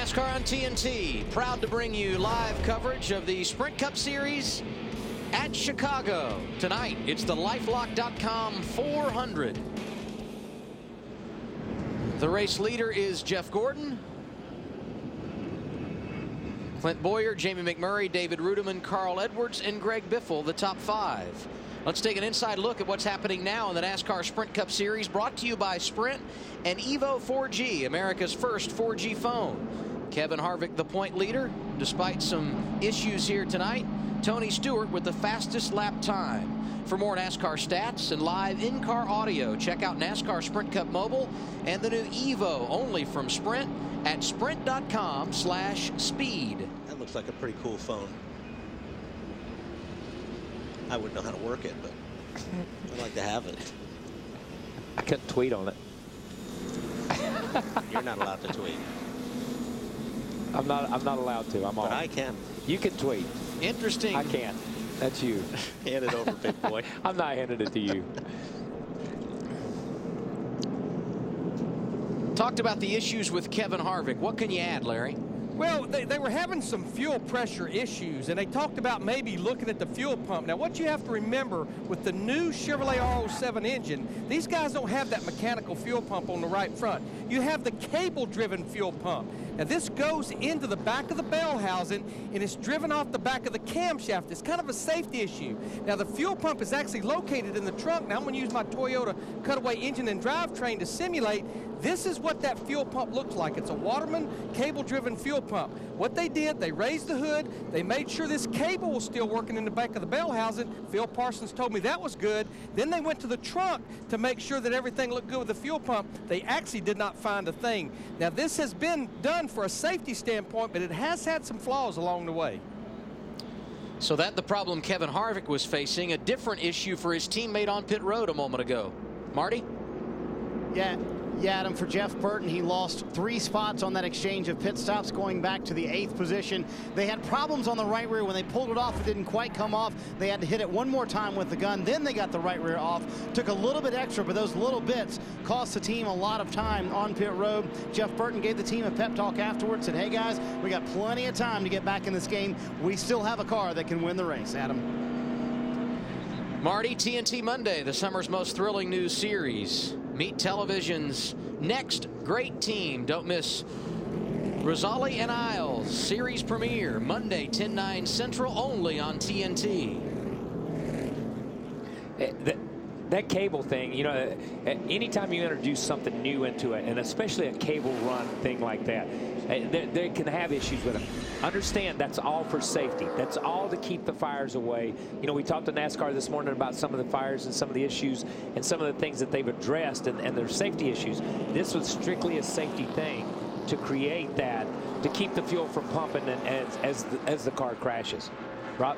NASCAR on TNT, proud to bring you live coverage of the Sprint Cup Series at Chicago. Tonight, it's the LifeLock.com 400. The race leader is Jeff Gordon. Clint Bowyer, Jamie McMurray, David Rudiman, Carl Edwards, and Greg Biffle, the top five. Let's take an inside look at what's happening now in the NASCAR Sprint Cup Series, brought to you by Sprint and Evo 4G, America's first 4G phone. Kevin Harvick, the point leader, despite some issues here tonight. Tony Stewart with the fastest lap time. For more NASCAR stats and live in-car audio, check out NASCAR Sprint Cup Mobile and the new Evo, only from Sprint, at sprint.com/speed. That looks like a pretty cool phone. I wouldn't know how to work it, but I'd like to have it. I couldn't tweet on it. You're not allowed to tweet. I'm not allowed to. I'm off. But I can. You can tweet. Interesting. I can't. That's you. Hand it over, big boy. I'm not handing it to you. Talked about the issues with Kevin Harvick. What can you add, Larry? Well, they were having some fuel pressure issues, and they talked about maybe looking at the fuel pump. Now, what you have to remember with the new Chevrolet R07 engine, these guys don't have that mechanical fuel pump on the right front. You have the cable-driven fuel pump. Now, this goes into the back of the bell housing, and it's driven off the back of the camshaft. It's kind of a safety issue. Now, the fuel pump is actually located in the trunk. Now, I'm going to use my Toyota Cutaway engine and drivetrain to simulate. This is what that fuel pump looks like. It's a Waterman cable-driven fuel pump. What they did, they raised the hood. They made sure this cable was still working in the back of the bell housing. Phil Parsons told me that was good. Then they went to the trunk to make sure that everything looked good with the fuel pump. They actually did not find a thing. Now, this has been done for a safety standpoint, but it has had some flaws along the way. So that's the problem Kevin Harvick was facing. A different issue for his teammate on pit road a moment ago. Marty? Yeah, Adam, for Jeff Burton, he lost 3 spots on that exchange of pit stops going back to the 8th position. They had problems on the right rear. When they pulled it off, it didn't quite come off. They had to hit it one more time with the gun. Then they got the right rear off. Took a little bit extra, but those little bits cost the team a lot of time on pit road. Jeff Burton gave the team a pep talk afterwards, said, hey guys, we got plenty of time to get back in this game. We still have a car that can win the race. Adam. Marty, TNT Monday, the summer's most thrilling news series. Meet television's next great team. Don't miss Rosali and Isles series premiere Monday 10/9 Central, only on TNT. That cable thing, you know, anytime you introduce something new into it, and especially a cable run thing like that, they can have issues with it. Understand that's all for safety. That's all to keep the fires away. You know, we talked to NASCAR this morning about some of the fires and some of the issues and some of the things that they've addressed and their safety issues. This was strictly a safety thing to create that, to keep the fuel from pumping as the car crashes. Rob?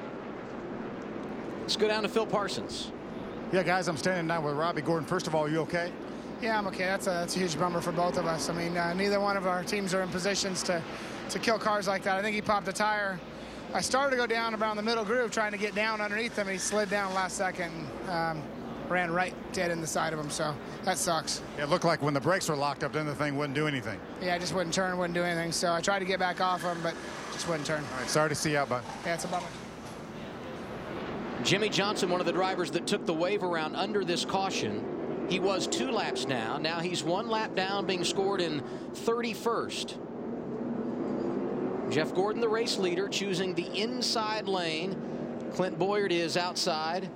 Let's go down to Phil Parsons. Yeah, guys, I'm standing down with Robbie Gordon. First of all, are you okay? Yeah, I'm okay. That's a huge bummer for both of us. I mean, neither one of our teams are in positions to kill cars like that. I think he popped a tire. I started to go down around the middle groove trying to get down underneath him, and he slid down last second and ran right dead in the side of him, so that sucks. It looked like when the brakes were locked up, then the thing wouldn't do anything. Yeah, it just wouldn't turn, wouldn't do anything, so I tried to get back off him, but just wouldn't turn. All right, sorry to see you out, bud. Yeah, it's a bummer. Jimmy Johnson, one of the drivers that took the wave around under this caution. He was 2 laps now. Now he's 1 lap down, being scored in 31st. Jeff Gordon, the race leader, choosing the inside lane. Clint Bowyer is outside.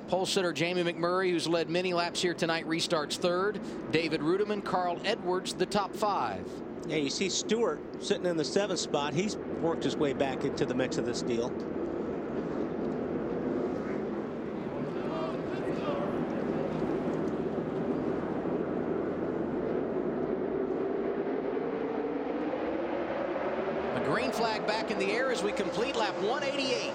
Pole sitter Jamie McMurray, who's led many laps here tonight, restarts 3rd. David Rudiman, Carl Edwards, the top 5. Yeah, you see Stewart sitting in the 7th spot. He's worked his way back into the mix of this deal. Green flag back in the air as we complete lap 188.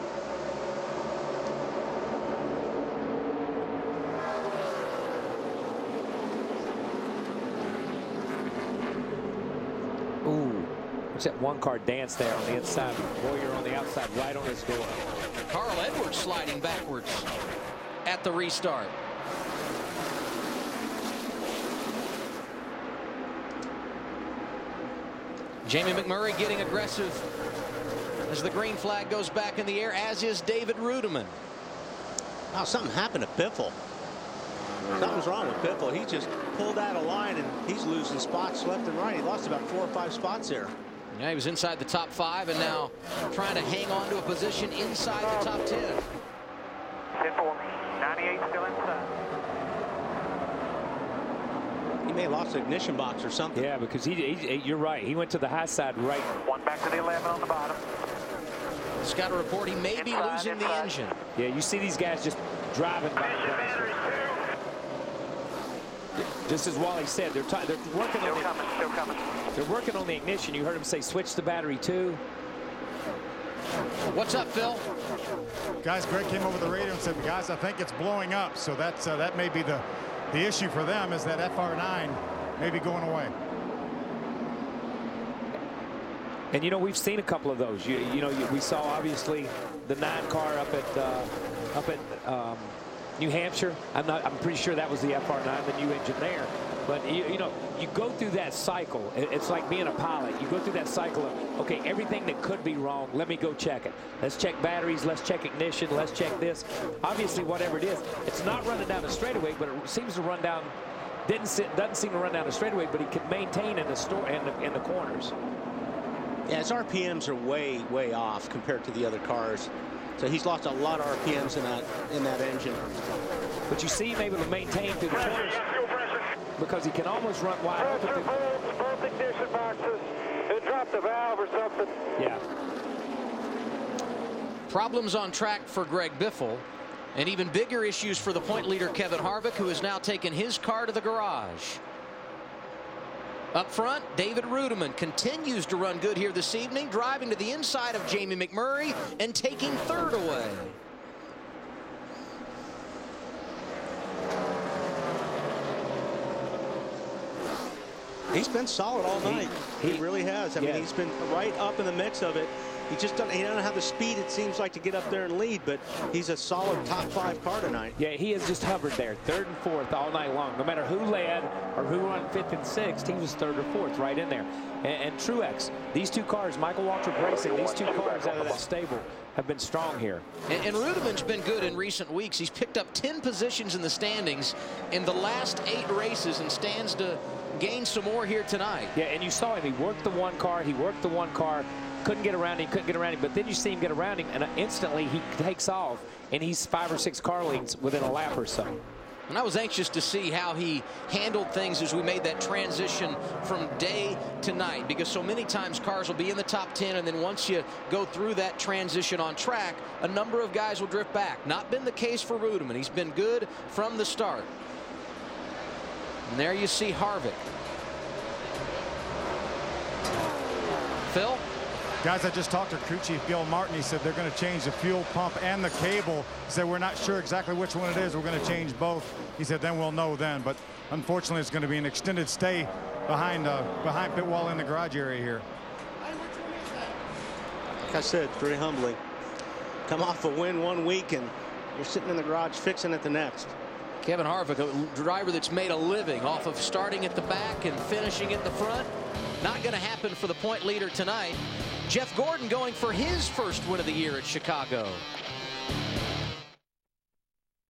Ooh, what's that one car dance there on the inside? Warrior on the outside, right on his door. Carl Edwards sliding backwards at the restart. Jamie McMurray getting aggressive as the green flag goes back in the air, as is David Rudiman. Wow, something happened to Biffle. Something's wrong with Biffle. He just pulled out of line, and he's losing spots left and right. He lost about 4 or 5 spots there. Yeah, he was inside the top 5 and now trying to hang on to a position inside the top 10. 10-4, 98 still inside. He may have lost the ignition box or something. Yeah, because you're right. He went to the high side right. One back to the 11 on the bottom. It's got a report he may be losing the engine. Yeah, you see these guys just driving by. Just as Wally said, they're working on they're working on the ignition. You heard him say switch the battery too. What's up, Phil? Guys, Greg came over the radio and said, guys, I think it's blowing up. So that's that may be the issue for them, is that FR9 may be going away. And you know, we've seen a couple of those. We saw obviously the 9 car up at New Hampshire. I'm pretty sure that was the FR9, the new engine there. But you know, you go through that cycle. It's like being a pilot. You go through that cycle of, okay, everything that could be wrong, let me go check it. Let's check batteries. Let's check ignition. Let's check this. Obviously, whatever it is, it's not running down the straightaway, but it seems to run down. Doesn't seem to run down the straightaway, but he can maintain in the corners. Yeah, his RPMs are way off compared to the other cars. So he's lost a lot of RPMs in that engine. But you see him able to maintain through the corners because he can almost run wide open. Both ignition boxes. It dropped a valve or something. Yeah. Problems on track for Greg Biffle, and even bigger issues for the point leader Kevin Harvick, who has now taken his car to the garage. Up front, David Rudiman continues to run good here this evening, driving to the inside of Jamie McMurray and taking 3rd away. He's been solid all night. He really has. I mean, he's been right up in the mix of it. He doesn't have the speed, it seems like, to get up there and lead, but he's a solid top 5 car tonight. Yeah, he has just hovered there, 3rd and 4th all night long. No matter who led or who run 5th and 6th, he was 3rd or 4th right in there. And Truex, these 2 cars, Michael Waltrip Racing, these 2 cars out of that stable have been strong here. And Rudiman's been good in recent weeks. He's picked up 10 positions in the standings in the last 8 races and stands to gain some more here tonight. Yeah, and you saw him. He worked the one car. Couldn't get around him, but then you see him get around him, and instantly he takes off, and he's 5 or 6 car lengths within a lap or so. And I was anxious to see how he handled things as we made that transition from day to night, because so many times cars will be in the top 10, and then once you go through that transition on track, a number of guys will drift back. Not been the case for Rudiman. He's been good from the start. And there you see Harvick. Phil? Guys, I just talked to crew chief Gil Martin. He said they're going to change the fuel pump and the cable. He said we're not sure exactly which one it is. We're going to change both. He said then we'll know then. But unfortunately, it's going to be an extended stay behind pit wall in the garage area here. Like I said, very humbling. Come off a win one week, and you're sitting in the garage fixing it the next. Kevin Harvick, a driver that's made a living off of starting at the back and finishing at the front. Not going to happen for the point leader tonight. Jeff Gordon going for his first win of the year at Chicago.